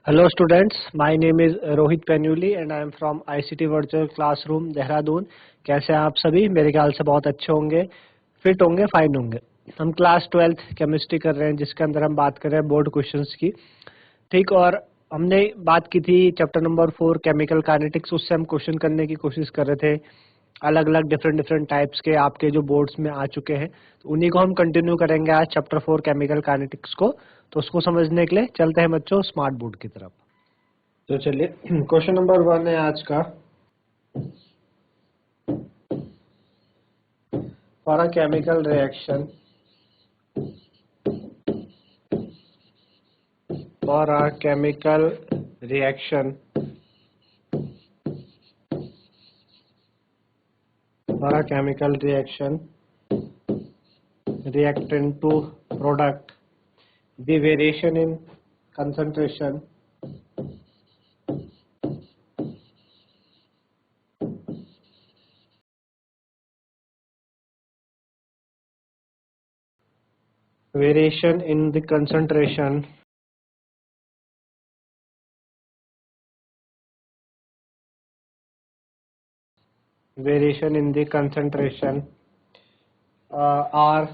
Hello students, my name is Rohit Painuly and I am from ICT Virtual Classroom Dehradun. कैसे हैं आप सभी? मेरे ख्याल से बहुत अच्छे होंगे, फिट होंगे, फाइन होंगे। हम क्लास 12th केमिस्ट्री कर रहे हैं जिसके अंदर हम बात कर रहे हैं बोर्ड क्वेश्चंस की। ठीक, और हमने बात की थी चैप्टर नंबर 4 केमिकल काइनेटिक्स। उससे हम क्वेश्चन करने की कोशिश कर रहे थे, अलग अलग डिफरेंट टाइप्स के आपके जो बोर्ड्स में आ चुके हैं, तो उन्हीं को हम कंटिन्यू करेंगे आज चैप्टर 4 केमिकल काइनेटिक्स को। तो उसको समझने के लिए चलते हैं बच्चों स्मार्ट बोर्ड की तरफ। तो चलिए क्वेश्चन नंबर 1 है आज का। For a chemical reaction, for a chemical reaction, for a chemical reaction reactant to product, the variation in concentration variation in the concentration variation in the concentration R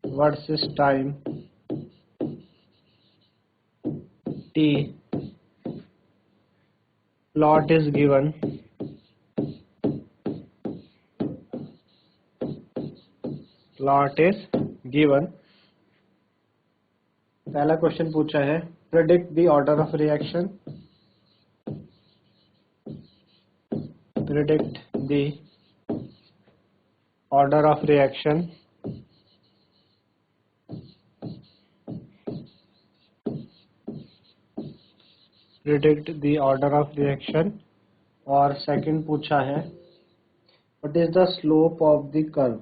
versus time T, plot is given, plot is given। पहला question पूछा है, predict the order of reaction, predict the order of reaction predict the order of reaction। और second पूछा है, what is the slope of the curve,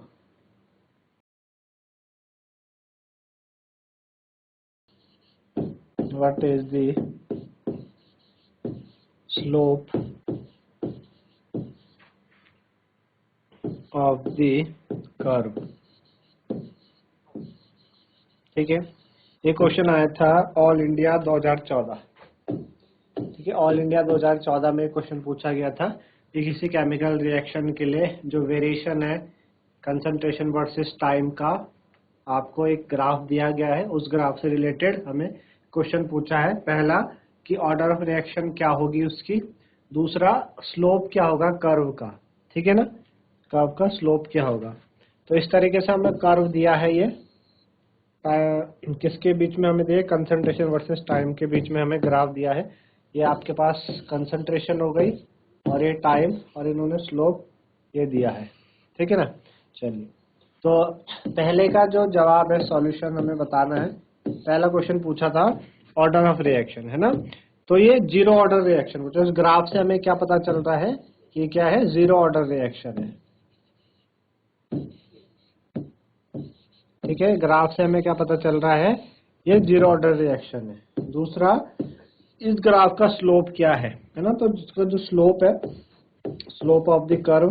what is the slope of the curve। ठीक है, ये question आया था all India 2014। ठीक है, ऑल इंडिया 2014 में क्वेश्चन पूछा गया था कि किसी केमिकल रिएक्शन के लिए जो वेरिएशन है कंसंट्रेशन वर्सेस टाइम का, आपको एक ग्राफ दिया गया है, उस ग्राफ से रिलेटेड हमें क्वेश्चन पूछा है। पहला कि ऑर्डर ऑफ रिएक्शन क्या होगी उसकी, दूसरा स्लोप क्या होगा कर्व का। ठीक है ना, कर्व का स्लोप क्या होगा। तो इस तरीके से हमें कर्व दिया है, ये किसके बीच में हमें दिया, कंसंट्रेशन वर्सेस टाइम के बीच में हमें ग्राफ दिया है। ये आपके पास कंसंट्रेशन हो गई और ये टाइम, और इन्होंने स्लोप ये दिया है। ठीक है ना। चलिए, तो पहले का जो जवाब है, सॉल्यूशन हमें बताना है। पहला क्वेश्चन पूछा था ऑर्डर ऑफ रिएक्शन, है ना। तो ये जीरो ऑर्डर रिएक्शन पूछा। इस ग्राफ से हमें क्या पता चल रहा है कि क्या है, जीरो ऑर्डर रिएक्शन है। ठीक है, ग्राफ से हमें क्या पता चल रहा है, ये जीरो ऑर्डर रिएक्शन है। दूसरा, इस ग्राफ का स्लोप क्या है ना। तो जिसका जो स्लोप है, स्लोप ऑफ द कर्व,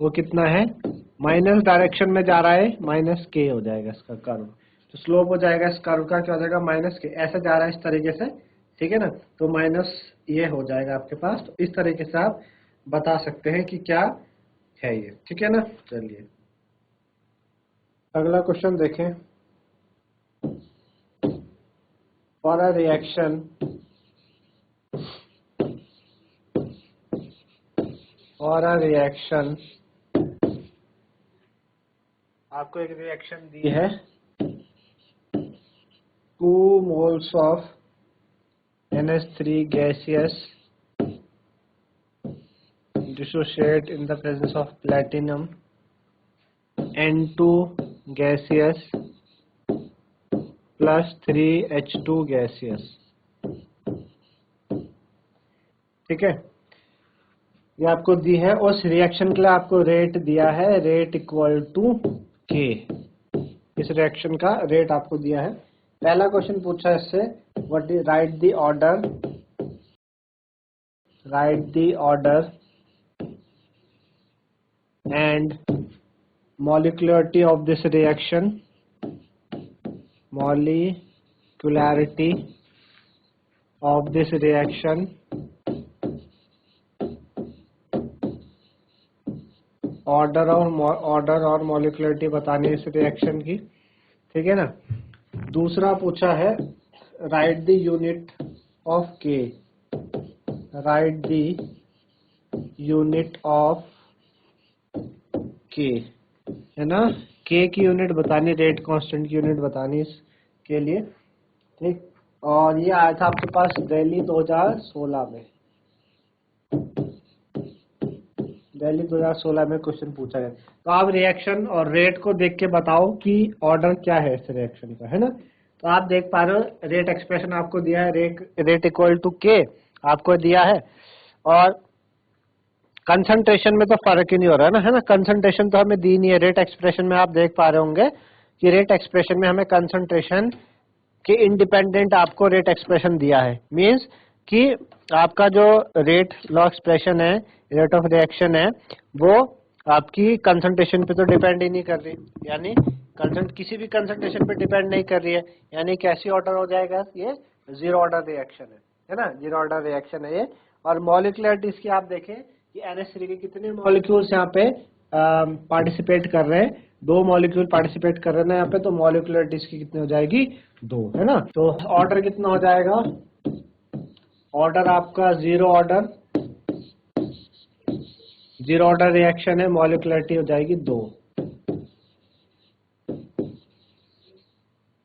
वो कितना है, माइनस डायरेक्शन में जा रहा है, माइनस के हो जाएगा इसका कर्व। तो स्लोप हो जाएगा इस कर्व का, क्या हो जाएगा, माइनस के। ऐसा जा रहा है इस तरीके से, ठीक है ना, तो माइनस ये हो जाएगा आपके पास। तो इस तरीके से आप बता सकते हैं कि क्या है ये। ठीक है ना। चलिए अगला क्वेश्चन देखें। For a reaction, for a reaction, आपको एक रिएक्शन दी है, 2 moles of NH3 gaseous dissociate in the presence of platinum, N2 gaseous plus 3H2 gaseous। ठीक है, ये आपको दी है। उस रिएक्शन के लिए आपको रेट दिया है, रेट इक्वल टू के। इस रिएक्शन का रेट आपको दिया है। पहला क्वेश्चन पूछा इससे, what is, right the order, right the order and molecularity of this reaction, molecularity of this reaction, order और मॉलिक्युलरिटी बतानी है इस रिएक्शन की, ठीक है ना। दूसरा पूछा है right the unit of K, right the unit of के, है ना। के की यूनिट बतानी, रेट कांस्टेंट की यूनिट बतानी इसके लिए, ठीक। और ये आया था आपके पास दिल्ली 2016 में, दिल्ली 2016 में क्वेश्चन पूछा गया। तो आप रिएक्शन और रेट को देख के बताओ कि ऑर्डर क्या है इस रिएक्शन का, है ना। तो आप देख पा रहे हो रेट एक्सप्रेशन आपको दिया है, रेट इक्वल टू के आपको दिया है, और कंसंट्रेशन में तो फर्क ही नहीं हो रहा है ना, है ना। कंसंट्रेशन तो हमें दी नहीं है रेट एक्सप्रेशन में, आप देख पा रहे होंगे कि रेट एक्सप्रेशन में हमें कंसंट्रेशन के इंडिपेंडेंट आपको रेट एक्सप्रेशन दिया है। मींस कि आपका जो रेट लॉ एक्सप्रेशन है, रेट ऑफ रिएक्शन है, वो आपकी कंसंट्रेशन पे तो डिपेंड ही नहीं कर रही, यानी किसी भी कंसंट्रेशन पे डिपेंड नहीं कर रही है, यानी कैसी ऑर्डर हो जाएगा, ये जीरो ऑर्डर रिएक्शन है ना, जीरो ऑर्डर रिएक्शन है ये। और मॉलिक्युलरिटी इसकी आप देखें कि NH3 के कितने मॉलिक्यूल्स यहाँ पे पार्टिसिपेट कर रहे हैं, 2 मॉलिक्यूल पार्टिसिपेट कर रहे हैं यहाँ पे, तो मॉलिक्युलरिटी इसकी कितनी हो जाएगी, 2, है ना। तो ऑर्डर कितना हो जाएगा, ऑर्डर आपका जीरो ऑर्डर रिएक्शन है, मॉलिक्युलरिटी हो जाएगी 2,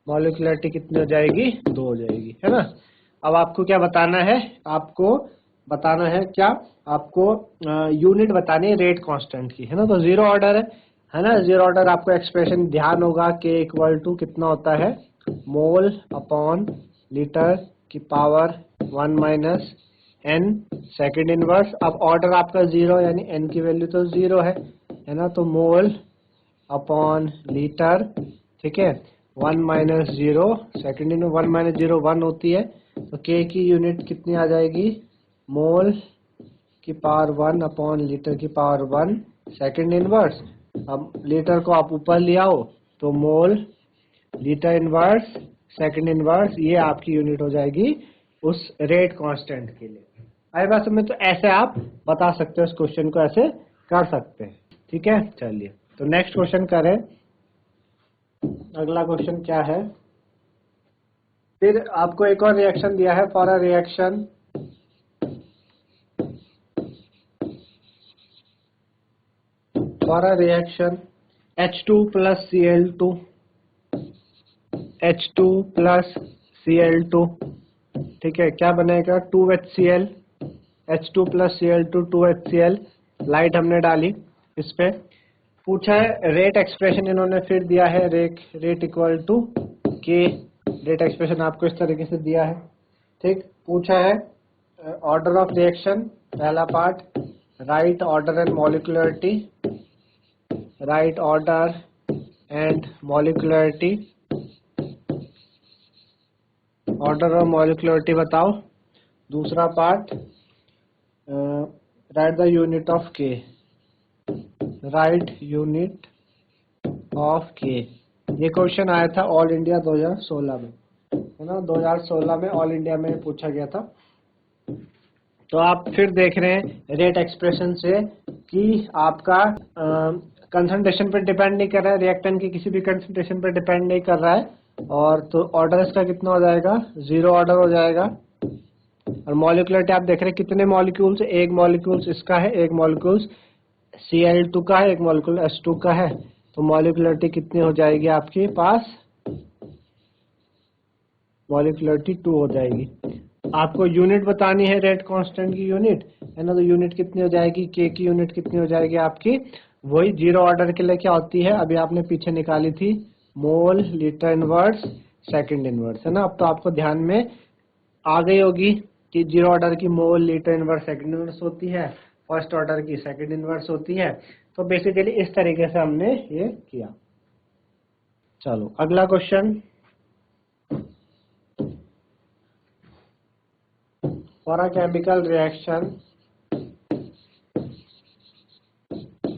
मॉलिक्युलरिटी कितनी हो जाएगी, 2 हो जाएगी, है ना। अब आपको क्या बताना है, आपको बताना है क्या, आपको यूनिट बतानी है रेट कांस्टेंट की, है ना। तो जीरो ऑर्डर है ना, जीरो ऑर्डर आपको एक्सप्रेशन ध्यान होगा के इक्वल टू कितना होता है, मोल अपॉन लीटर की power 1 minus n second inverse. अब ऑर्डर आपका जीरो, यानी n की वैल्यू तो जीरो है ना, तो मोल अपॉन लीटर, ठीक है, 1 minus zero second in 1 minus zero 1 होती है, तो k की यूनिट कितनी आ जाएगी, मोल की पावर 1 अपॉन लीटर की पावर 1 सेकेंड इनवर्स। अब लीटर को आप ऊपर ले आओ तो mole litre inverse second inverse, ये आपकी यूनिट हो जाएगी उस रेट कांस्टेंट के लिए। आई बात समझ, तो ऐसे आप बता सकते हो, इस क्वेश्चन को ऐसे कर सकते हैं, ठीक है। चलिए तो नेक्स्ट क्वेश्चन करें। अगला क्वेश्चन क्या है, फिर आपको एक और रिएक्शन दिया है, for a reaction H2 plus Cl2, H2 plus Cl2, ठीक है, क्या बनेगा 2HCl, H2 plus Cl2 2HCl। Light हमने डाली इस पे, पूछा है रेट एक्सप्रेशन, इन्होंने फिर दिया है rate equal to K, rate expression आपको इस तरीके से दिया है, ठीक। पूछा है ऑर्डर ऑफ रिएक्शन, पहला part write order and molecularity, write order and molecularity, order और मॉलिक्युलरिटी बताओ। दूसरा part write the unit of K, write unit of K. ये क्वेश्चन आया था ऑल इंडिया 2016 में, है ना, 2016 में ऑल इंडिया में पूछा गया था। तो आप फिर देख रहे हैं रेट एक्सप्रेशन से कि आपका कंसंट्रेशन पर डिपेंड नहीं कर रहा है, रिएक्टेंट की किसी भी कंसंट्रेशन पर डिपेंड नहीं कर रहा है, और तो ऑर्डर इसका कितना हो जाएगा, जीरो ऑर्डर हो जाएगा। और मॉलिक्युलरिटी आप देख रहे हैं कितने मॉलिक्यूल्स, एक मॉलिक्यूल्स इसका है, एक मॉलिक्यूल्स Cl2 का है, एक मॉलिक्यूल H2 का है, तो मॉलिक्युलरिटी कितनी हो जाएगी आपके पास, मॉलिक्युलरिटी 2 हो जाएगी। आपको यूनिट बतानी है रेट कांस्टेंट की यूनिट, है ना, तो यूनिट कितनी हो जाएगी, के की यूनिट कितनी हो जाएगी आपकी, वही जीरो ऑर्डर के लिए क्या होती है, अभी आपने पीछे निकाली थी, mole litre inverse second inverse, है ना। अब तो आपको ध्यान में आ गई होगी कि जीरो ऑर्डर की mole litre inverse second inverse होती है, फर्स्ट ऑर्डर की सेकंड इनवर्स होती है। तो बेसिकली इस तरीके से हमने ये किया। चलो अगला question, for a chemical reaction,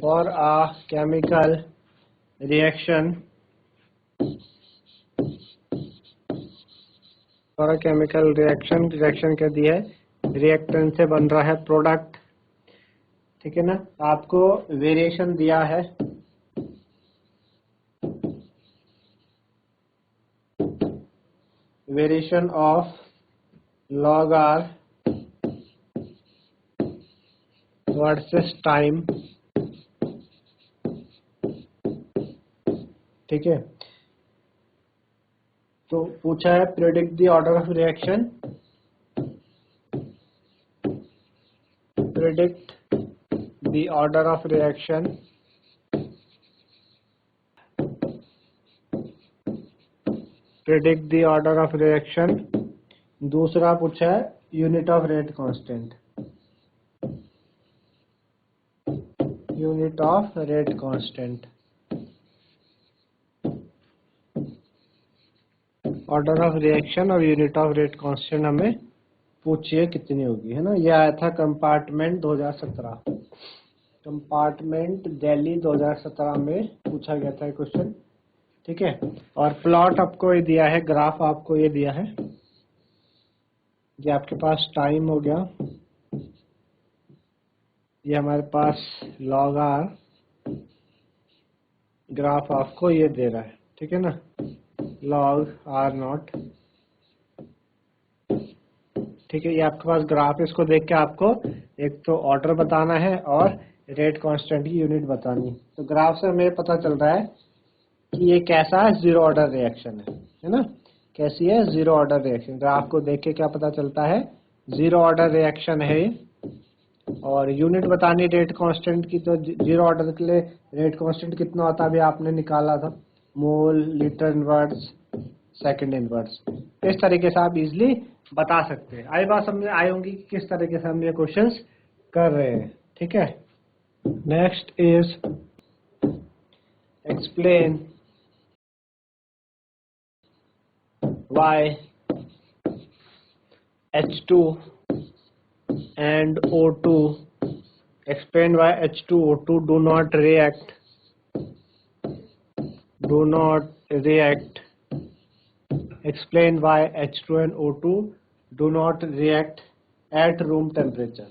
for a chemical reaction और केमिकल रिएक्शन, रिएक्शन क्या दिया है, रिएक्टेंट से बन रहा है प्रोडक्ट, ठीक है ना। आपको वेरिएशन दिया है, variation of log r versus time, ठीक है। तो पूछा है predict the order of reaction, predict the order of reaction, predict the order of reaction. दूसरा पूछा है unit of rate constant, unit of rate constant. Order of reaction और unit of rate constant हमें पूछिए कितनी होगी, है ना। यह आया था कंपार्टमेंट 2017, कंपार्टमेंट दिल्ली 2017 में पूछा गया था क्वेश्चन, ठीक है। और प्लॉट आपको ये दिया है, ग्राफ आपको ये दिया है, ये आपके पास टाइम हो गया, ये हमारे पास लॉग आर, ग्राफ आपको ये दे रहा है, ठीक है ना, लॉग आर नॉट, ठीक है। ये आपके पास ग्राफ, इसको देख के आपको एक तो ऑर्डर बताना है और रेट कांस्टेंट की यूनिट बतानी। तो ग्राफ से हमें पता चल रहा है कि ये कैसा है, जीरो ऑर्डर रिएक्शन है ना। कैसी है, जीरो ऑर्डर रिएक्शन। ग्राफ को देख के क्या पता चलता है, जीरो ऑर्डर रिएक्शन है। और यूनिट बतानी रेट कांस्टेंट की, तो जीरो ऑर्डर के लिए रेट कांस्टेंट कितना होता है अभी आपने निकाला था, मोल, लीटर इनवर्स, सेकंड इनवर्स। इस तरीके से आप इजिली बता सकते हैं। आई बात समझ आई होंगी कि किस तरीके से हम ये क्वेश्चंस कर रहे हैं, ठीक है। Next is explain why H2 and O2, explain why H2 O2 do not react, explain why H2 and O2 do not react at room temperature।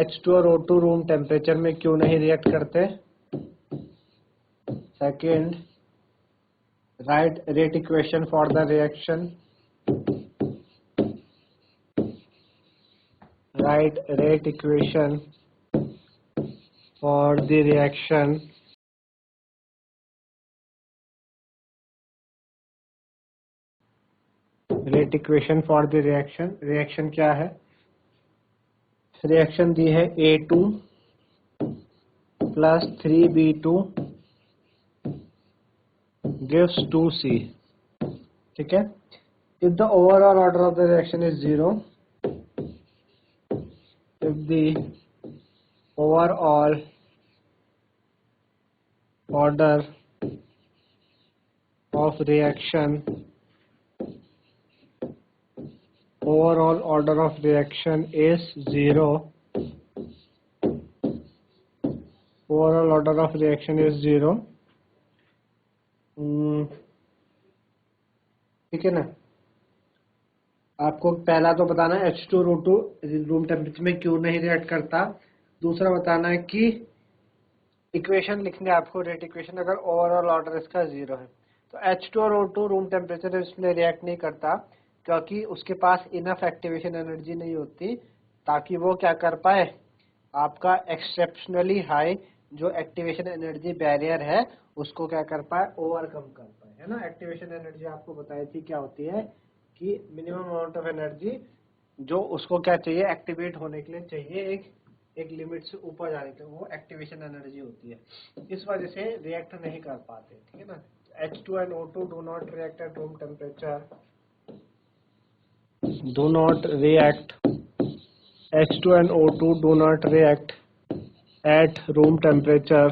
H2 और O2 रूम टेम्परेचर में क्यों नहीं रिएक्ट करते। Second, write rate equation for the reaction, write rate equation for the reaction, rate equation for the reaction। Reaction क्या है, reaction दी है A2 plus 3B2 gives 2C, ठीक है। if the overall order of the reaction is 0, if the overall order of reaction, overall order of reaction is 0, overall order of reaction is 0, ठीक है ना। आपको पहला तो बताना है H2 और O2 रूम टेम्परेचर में क्यों नहीं रिएक्ट करता। दूसरा बताना है कि इक्वेशन लिखने आपको, रेट इक्वेशन, अगर ओवरऑल ऑर्डर इसका 0 है तो H2 और O2 रूम टेम्परेचर इसमें रिएक्ट नहीं करता, क्योंकि उसके पास इनफ एक्टिवेशन एनर्जी नहीं होती ताकि वो क्या कर पाए, आपका एक्सेप्शनली हाई जो एक्टिवेशन एनर्जी बैरियर है उसको क्या कर पाए, ओवरकम कर पाए, है ना। एक्टिवेशन एनर्जी आपको बताई थी क्या होती है, कि मिनिमम अमाउंट ऑफ एनर्जी जो उसको क्या चाहिए, एक्टिवेट होने के लिए चाहिए, एक लिमिट से ऊपर जाने के लिए, वो एक्टिवेशन एनर्जी होती है। इस वजह से रिएक्ट नहीं कर पाते, ठीक है ना। H2 and O2 do not react at room temperature, do not react, H2 and O2 do not react at room temperature,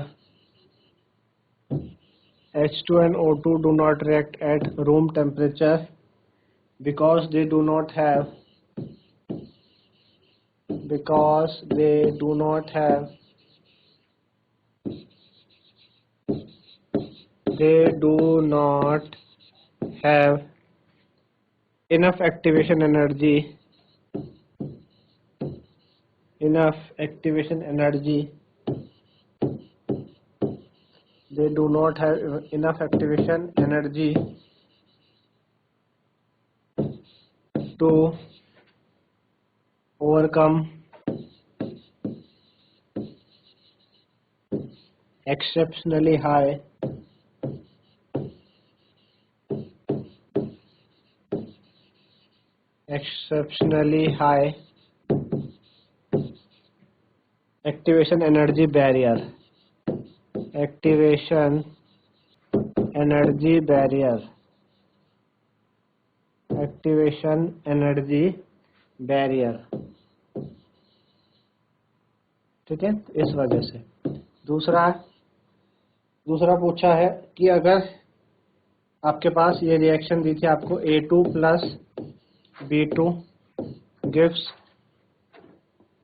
H2 and O2 do not react at room temperature because they do not have they do not have enough activation energy they do not have enough activation energy to overcome exceptionally high activation energy barrier ठीक है, इस वजह से। दूसरा पूछा है कि अगर आपके पास ये रिएक्शन दी थी आपको A2 plus B2 gives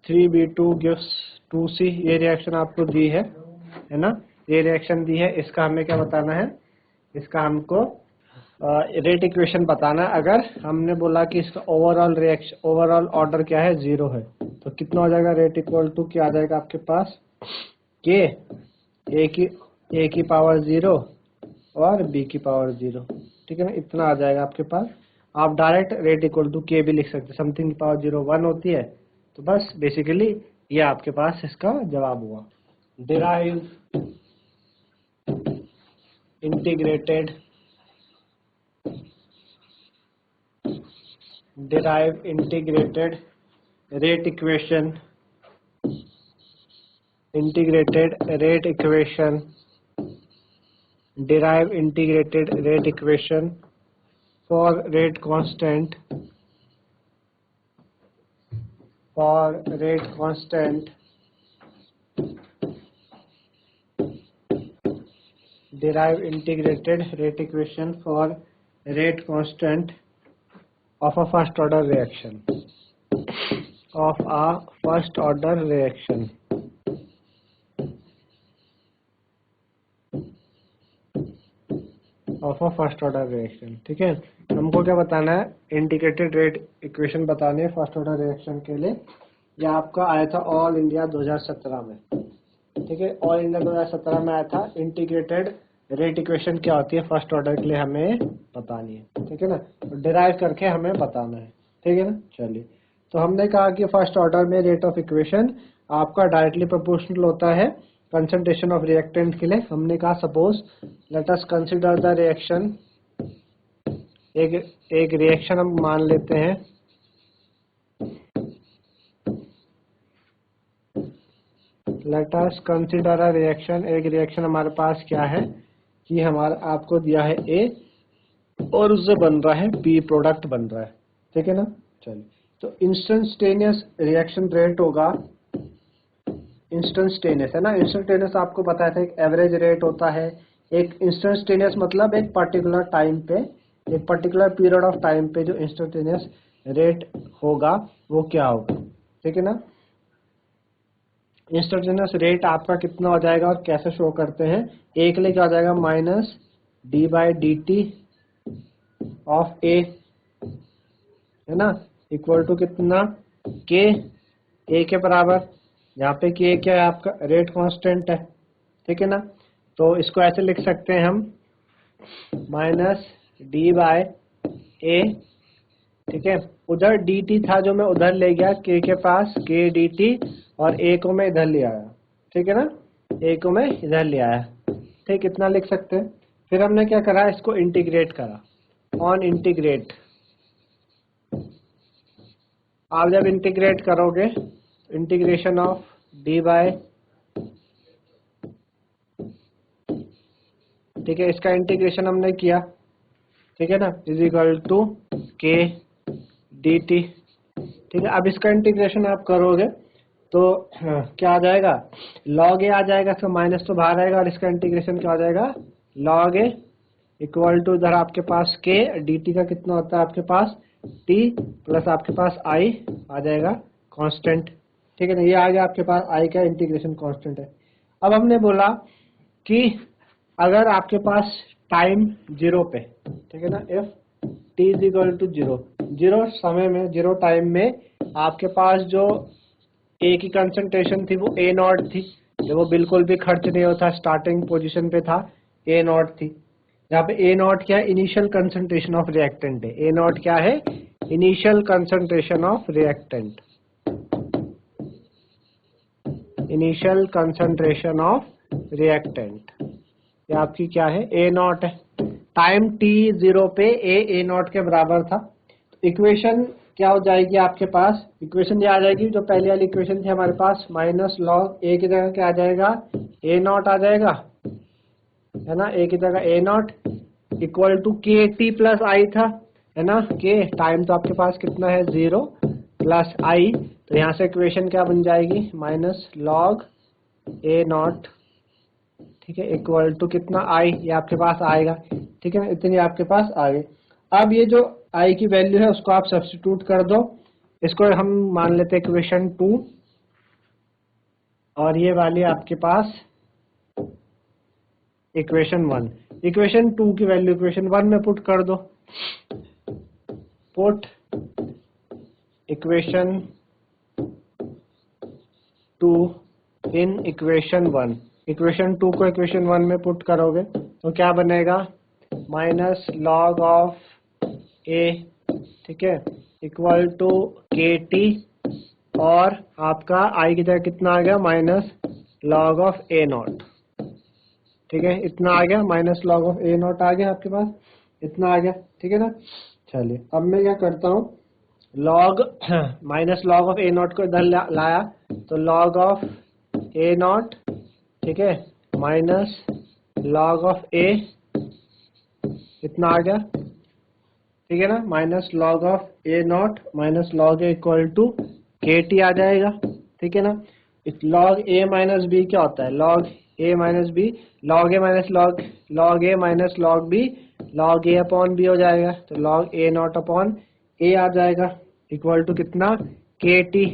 3B2 gives 2C, ये रिएक्शन आपको दी है ना, ये रिएक्शन दी है, इसका हमें क्या बताना है, इसका हमको रेट इक्वेशन बताना है। अगर हमने बोला कि इसका ओवरऑल ऑर्डर क्या है, 0 है, तो कितना हो जाएगा, रेट इक्वल टू क्या आ जाएगा आपके पास, के ए की पावर 0 और बी की पावर 0, ठीक है ना, इतना आ जाएगा आपके पास। आप डायरेक्ट रेट इक्वल टू के भी लिख सकते हैं, समथिंग की पावर 0 1 होती है, तो बस बेसिकली ये आपके पास इसका जवाब हुआ। Derive integrated rate equation derive integrated rate equation for rate constant derive integrated rate equation for rate constant of a first order reaction ठीक है। हमको क्या बताना है, इंटीग्रेटेड रेट इक्वेशन बताने है फर्स्ट ऑर्डर रिएक्शन के लिए। यह आपका आया था ऑल इंडिया 2017 में, ठीक है, ऑल इंडिया 2017 में आया था। इंटीग्रेटेड रेट इक्वेशन क्या होती है फर्स्ट ऑर्डर के लिए हमें बतानी है, ठीक है ना, तो डिराइव करके हमें बताना है, ठीक है ना। चलिए, तो हमने कहा कि फर्स्ट ऑर्डर में रेट ऑफ इक्वेशन आपका डायरेक्टली प्रोपोर्शनल होता है कंसंट्रेशन ऑफ रिएक्टेंट के लिए। हमने कहा suppose let us consider the reaction, एक रिएक्शन हम मान लेते हैं, let us consider a reaction, एक रिएक्शन हमारे पास क्या है कि हमारा आपको दिया है A और उससे बन रहा है B, प्रोडक्ट बन रहा है, ठीक है ना। चलिए, तो इंस्टेंटेनियस रिएक्शन रेट होगा, इंस्टेंटेनियस है ना, इंस्टेंटेनियस आपको बताया था एक एवरेज रेट होता है, एक इंस्टेंटेनियस मतलब एक पर्टिकुलर टाइम पे, एक पर्टिकुलर पीरियड ऑफ टाइम पे जो इंस्टेंटेनियस रेट होगा वो क्या होगा, ठीक है ना। इंस्टेंटेनियस रेट आपका कितना हो जाएगा और कैसे शो करते हैं, एक लेके आ जाएगा माइनस d/dt ऑफ A, है ना, इक्वल टू कितना, के, A के बराबर, यहाँ पे के क्या है आपका रेट कांस्टेंट है, ठीक है ना। तो इसको ऐसे लिख सकते हैं हम माइनस d/A, ठीक है, उधर dt था जो मैं उधर ले गया k के पास, k dt, और A को मैं इधर ले आया, ठीक है ना, A को मैं इधर ले आया, ठीक, इतना लिख सकते हैं। फिर हमने क्या करा, इसको इंटीग्रेट करा, ऑन इंटीग्रेट, आप जब इंटीग्रेट करोगे, इंटीग्रेशन ऑफ d/, ठीक है, इसका इंटीग्रेशन हमने किया, ठीक है ना, is equal to k dt, ठीक है। अब इसका इंटीग्रेशन आप करोगे तो क्या आ जाएगा, log a आ जाएगा, इसका माइनस तो बाहर आएगा, और इसका इंटीग्रेशन क्या आ जाएगा, log a इक्वल टू इधर आपके पास k, dt का कितना होता है आपके पास t, प्लस आपके पास i आ जाएगा कांस्टेंट, ठीक है ना, ये आ गया आपके पास i का इंटीग्रेशन कांस्टेंट है। अब हमने बोला कि अगर आपके पास टाइम जीरो पे, ठीक है ना, if T is equal to zero, zero समय में, जीरो टाइम में आपके पास जो ए की कंसंट्रेशन थी वो ए नॉट थी, जो वो बिल्कुल भी खर्च नहीं होता, स्टार्टिंग पोजीशन पे था, ए नॉट थी। यहाँ पे ए नॉट क्या है, इनिशियल कंसंट्रेशन ऑफ रिएक्टेंट है। ए नॉट क्या है, initial concentration of reactant, initial concentration of reactant, ये आपकी क्या है, ए नॉट है। टाइम टी जीरो पे ए नॉट के बराबर था। तो इक्वेशन क्या हो जाएगी आपके पास, इक्वेशन ये आ जाएगी जो पहले वाली इक्वेशन थी हमारे पास, माइनस लॉग ए की जगह क्या आ जाएगा, ए नॉट आ जाएगा, है ना, ए की जगह ए not equal to K T plus आई था, है ना, के टाइम तो आपके पास कितना है, जीरो प्लस आई, तो यहाँ से इक्वेशन क्या बन जाएगी, माइनस लॉग ए नॉट, ठीक है, इक्वल टू कितना, आई, ये आपके पास आएगा, ठीक है ना, इतनी आपके पास आ गई। अब ये जो आई की वैल्यू है उसको आप सब्स्टिट्यूट कर दो, इसको हम मान लेते हैं इक्वेशन 2, और ये वाली आपके पास इक्वेशन 1, इक्वेशन 2 की वैल्यू इक्वेशन 1 में पुट कर दो, put equation 2 in equation 1, equation 2 को इक्वेशन 1 में पुट करोगे तो क्या बनेगा, माइनस लॉग ऑफ ए, ठीक है, इक्वल टू के टी, और आपका आई की जगह कितना आ गया, minus log of A naught, ठीक है, इतना आ गया, minus log of A naught आ गया आपके पास, इतना आ गया, ठीक है ना। चलिए अब मैं क्या करता हूँ, log minus log of A naught को इधर लाया, तो लॉग ऑफ ए नॉट, ठीक है, माइनस लॉग ऑफ ए, इतना आ गया, ठीक है ना, minus log of A not minus log A equal to K T आ जाएगा, ठीक है ना। लॉग ए माइनस बी क्या होता है, log A minus B, log A minus log A minus log B, log A upon B हो जाएगा, तो लॉग ए नॉट अपॉन ए आ जाएगा, इक्वल टू कितना, के टी,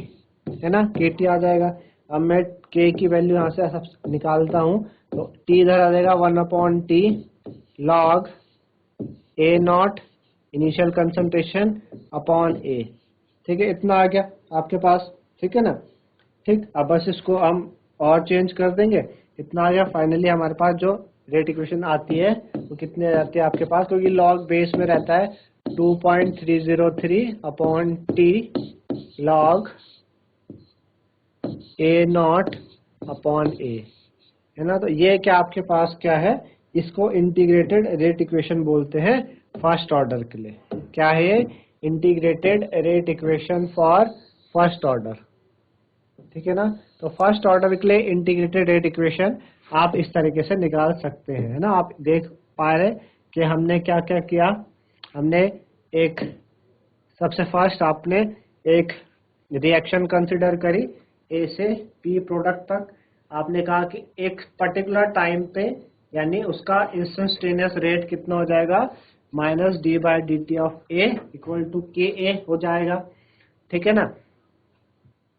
है ना, के टी आ जाएगा। अब मैं के की वैल्यू यहाँ से सब निकालता हूँ, तो टी इधर आ जाएगा 1 upon T log A naught initial concentration upon A, ठीक है, इतना आ गया आपके पास, ठीक है ना। ठीक, अब बस इसको हम और चेंज कर देंगे, इतना आ गया। फाइनली हमारे पास जो रेट इक्वेशन आती है वो कितनी आ जाती है आपके पास, क्योंकि लॉग बेस में रहता है 2.303 upon T log A naught upon A, है ना। तो ये क्या आपके पास क्या है, इसको इंटीग्रेटेड रेट इक्वेशन बोलते हैं फर्स्ट ऑर्डर के लिए। क्या है ये, integrated rate equation for first order, ठीक है ना। तो फर्स्ट ऑर्डर के लिए इंटीग्रेटेड रेट इक्वेशन आप इस तरीके से निकाल सकते हैं, है ना। आप देख पा रहे कि हमने क्या क्या किया, हमने एक सबसे फर्स्ट आपने एक रिएक्शन कंसिडर करी, ए से बी प्रोडक्ट तक। आपने कहा कि एक पर्टिकुलर टाइम पे यानी उसका इंस्टेंटेनियस रेट कितना हो जाएगा, minus D by D T of A equal to K A हो जाएगा, ठीक है ना।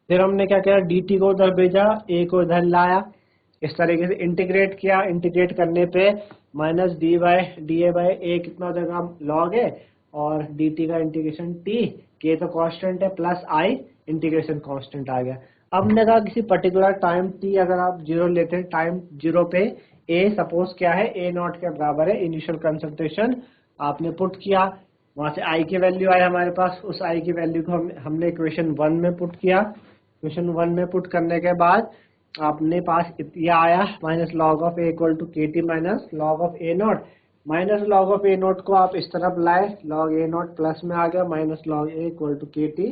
फिर हमने क्या किया, डी टी को उधर भेजा, ए को इधर लाया, इस तरीके से इंटीग्रेट किया। इंटीग्रेट करने पे माइनस डी ए बाई ए कितना हो जाएगा, लॉग ए, और डी टी का इंटीग्रेशन टी, के तो कांस्टेंट है, प्लस आई इंटीग्रेशन कांस्टेंट आ गया। अब हमने कहा किसी पर्टिकुलर टाइम टी अगर आप जीरो लेते हैं, टाइम जीरो पे ए सपोज क्या है, ए नॉट के बराबर है इनिशियल कंसंट्रेशन, आपने पुट किया, वहां से आई की वैल्यू आई हमारे पास, उस आई की वैल्यू को हमने इक्वेशन 1 में पुट किया। इक्वेशन 1 में पुट करने के बाद आपने पास ये आया, minus log of A equal to K T minus log of A not, minus log of A naught को आप इस तरफ लाए, लॉग ए नॉट प्लस में आ गया, minus log A equal to K T,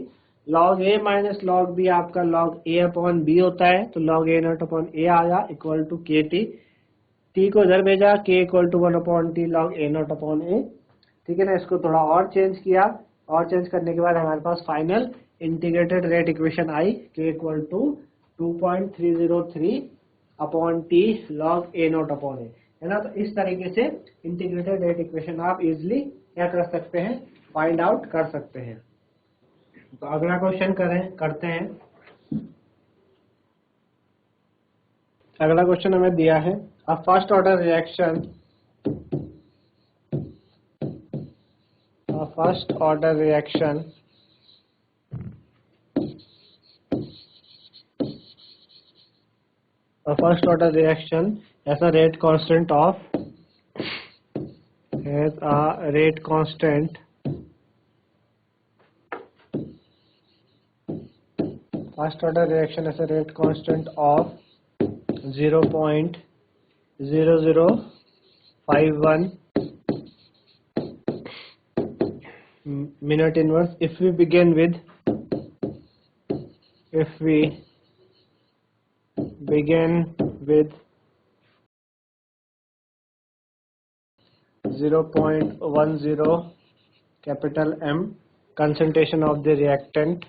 log A minus log B आपका log A upon B होता है, तो log A naught upon A आया equal to K T, T को इधर भेजा, K equal to 1 upon T log A naught upon A, ठीक है ना। इसको थोड़ा और चेंज किया, और चेंज करने के बाद हमारे पास फाइनल इंटीग्रेटेड रेट इक्वेशन आई, K equal to 2.303 upon T log A naught upon A, है ना। तो इस तरीके से इंटीग्रेटेड रेट इक्वेशन आप इजिली क्या कर सकते हैं, फाइंड आउट कर सकते हैं। तो अगला क्वेश्चन करते हैं। अगला क्वेश्चन हमें दिया है, a first order reaction first order reaction has a rate constant of first order reaction has a rate constant of 0.0051 minute inverse. If we begin with 0.10 capital M concentration of the reactant,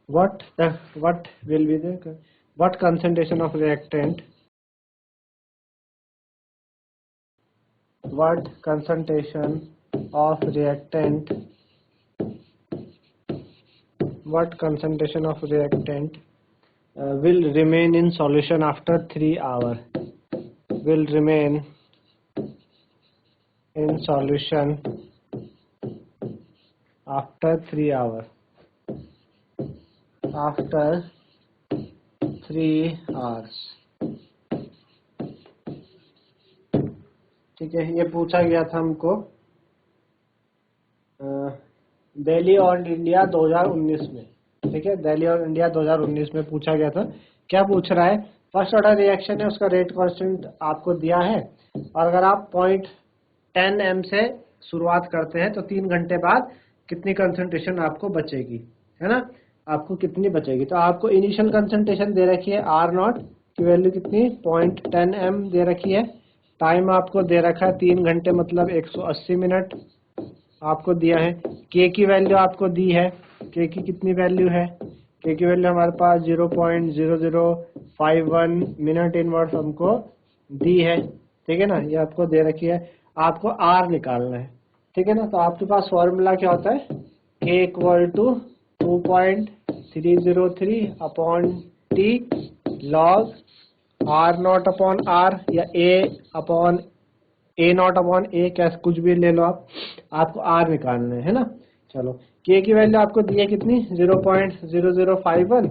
what will be the what concentration of reactant will remain in solution after 3 hours, after 3 hours. ठीक है, ये पूछा गया था हमको दिल्ली और India 2019 में। ठीक है, दिल्ली और इंडिया 2019 में पूछा गया था। क्या पूछ रहा है? फर्स्ट ऑर्डर रिएक्शन है, उसका रेट कांस्टेंट आपको दिया है, और अगर आप 0.10 m से शुरुआत करते हैं तो 3 घंटे बाद कितनी कंसंट्रेशन आपको बचेगी, है ना? आपको कितनी बचेगी? तो आपको इनिशियल कंसंट्रेशन दे रखी है R0 की वैल्यू कितनी 0.10 m दे रखी है। टाइम आपको दे रखा है 3 घंटे मतलब 180 मिनट आपको दिया है। K की वैल्यू आपको दी है। K की कितनी वैल्यू है? K की वैल्यू हमारे पास 0.0051 मिनट इनवर्स हमको दी है। ठीक है ना, ये आपको दे रखी है। आपको R निकालना है। ठीक है ना, तो आपके पास फॉर्मूला क्या होता है? K equal to 2.303 upon T log R0 upon R या A0 अपॉन A, कैसे कुछ भी ले लो आप। आपको R निकालना है ना। चलो, K की वैल्यू आपको दी है कितनी 0.0051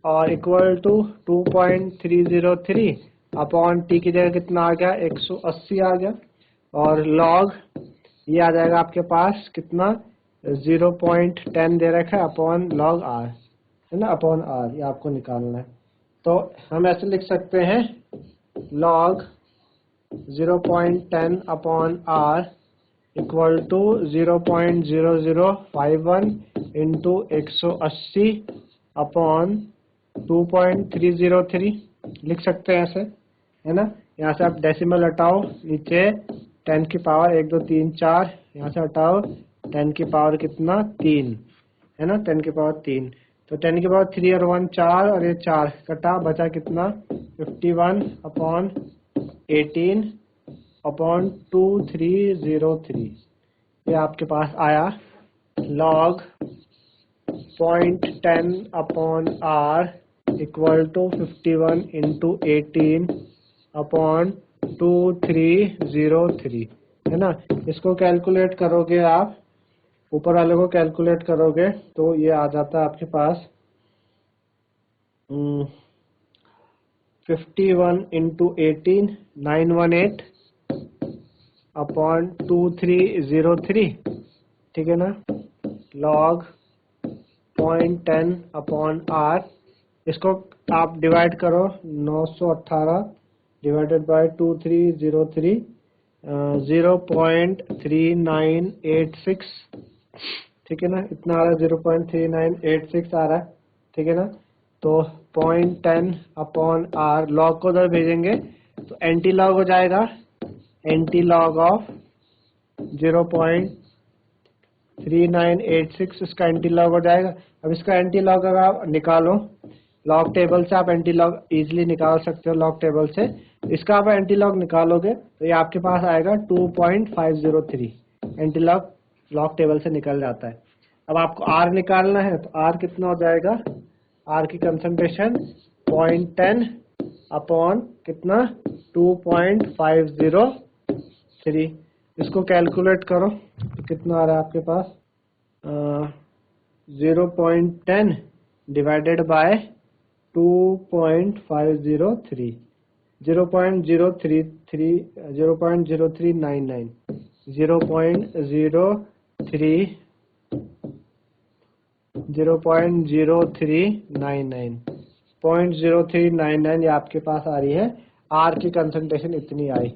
और इक्वल टू 2.303 अपॉन T की जगह कितना आ गया 180 आ गया, और लॉग ये आ जाएगा आपके पास कितना 0.10 दे रखा है अपॉन लॉग R, है ना, अपॉन R। ये आपको निकालना है। तो हम ऐसे लिख सकते हैं log 0.10 upon R equal to 0.0051 into 180 upon 2.303 लिख सकते हैं ऐसे, है ना। यहाँ से आप डेसिमल हटाओ, नीचे 10 की पावर 1 2 3 4, यहाँ से हटाओ 10 की पावर कितना 3, है ना, 10 की पावर 3। तो 10 की पावर 3 और 1 4 और ये 4 कटा, बचा कितना 51 अपॉन 18 अपॉन 2303। ये आपके पास आया log 0.10 upon R equal to 51 into 18 upon 2303, है ना। इसको कैलकुलेट करोगे आप, ऊपर वाले को कैलकुलेट करोगे तो ये आ जाता है आपके पास 51 इंटू 18 918 अपॉन 2303, ठीक है ना। लॉग 0.10 अपॉन R, इसको आप डिवाइड करो 918 डिवाइडेड बाय 2303 0.3986, ठीक है ना, इतना आ रहा है 0.3986 आ रहा है, ठीक है ना। तो 0.10 अपॉन R, लॉग को उधर भेजेंगे तो एंटी लॉग हो जाएगा, एंटी लॉग ऑफ 0.3986 इसका एंटी लॉग हो जाएगा। अब इसका एंटी लॉग अगर आप निकालो लॉग टेबल से, आप एंटी लॉग इजीली निकाल सकते हो लॉग टेबल से। इसका आप एंटी लॉग निकालोगे तो ये आपके पास आएगा 2.503, एंटी लॉग लॉग टेबल से निकल जाता है। अब आपको R निकालना है, तो R कितना हो जाएगा, R की कंसंट्रेशन 0.10 अपॉन कितना 2.503। इसको कैलकुलेट करो तो कितना आ रहा है आपके पास 0.10 डिवाइडेड बाय 2.503 0.033 0.0399 0.0399 ये आपके पास आ रही है। आर की कंसंट्रेशन इतनी आई,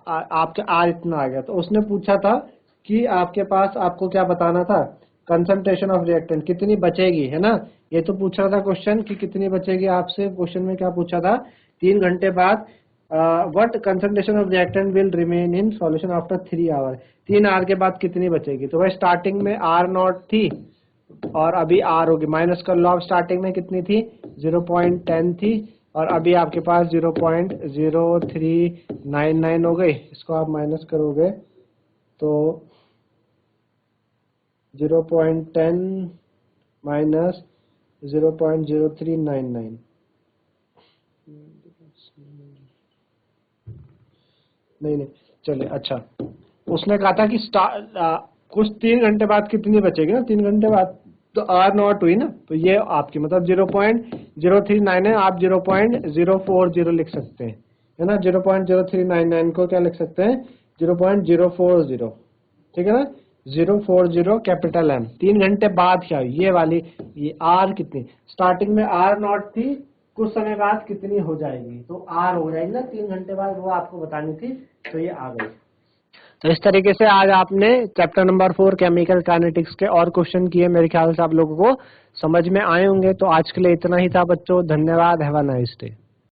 आपके आर इतना आ गया। तो उसने पूछा था कि आपके पास आपको क्या बताना था, कंसंट्रेशन ऑफ रिएक्टेंट कितनी बचेगी, है ना। ये तो पूछ रहा था क्वेश्चन कि कितनी बचेगी आपसे। क्वेश्चन में क्या पूछा था, 3 घंटे बाद what concentration of reactant will remain in solution after 3 hour. 3 hour के बाद कितनी बचेगी। तो भाई स्टार्टिंग में आर नॉट थी और अभी आर होगी, माइनस कर लो। आप स्टार्टिंग में कितनी थी 0.10 थी और अभी आपके पास 0.0399 हो गई। इसको आप माइनस करोगे तो 0.10 माइनस 0.0399 नहीं चलिए। अच्छा, उसने कहा था कि कुछ 3 घंटे बाद कितनी बचेगी ना, 3 घंटे बाद तो आर नॉट हुई ना, तो ये आपकी मतलब 0.0399 आप 0.040 लिख सकते हैं, है ना। 0.0399 को क्या लिख सकते हैं 0.040, ठीक है ना। 040 कैपिटल एम। 3 घंटे बाद क्या हुई, ये वाली, ये आर कितनी, स्टार्टिंग में आर नॉट थी, कुछ समय बाद कितनी हो जाएगी, तो आर हो जाएगी ना 3 घंटे बाद, वो आपको बतानी थी, तो ये आ गई। तो इस तरीके से आज आपने चैप्टर नंबर 4 केमिकल काइनेटिक्स के और क्वेश्चन किए। मेरे ख्याल से आप लोगों को समझ में आए होंगे। तो आज के लिए इतना ही था बच्चों, धन्यवाद, हैव अ नाइस डे।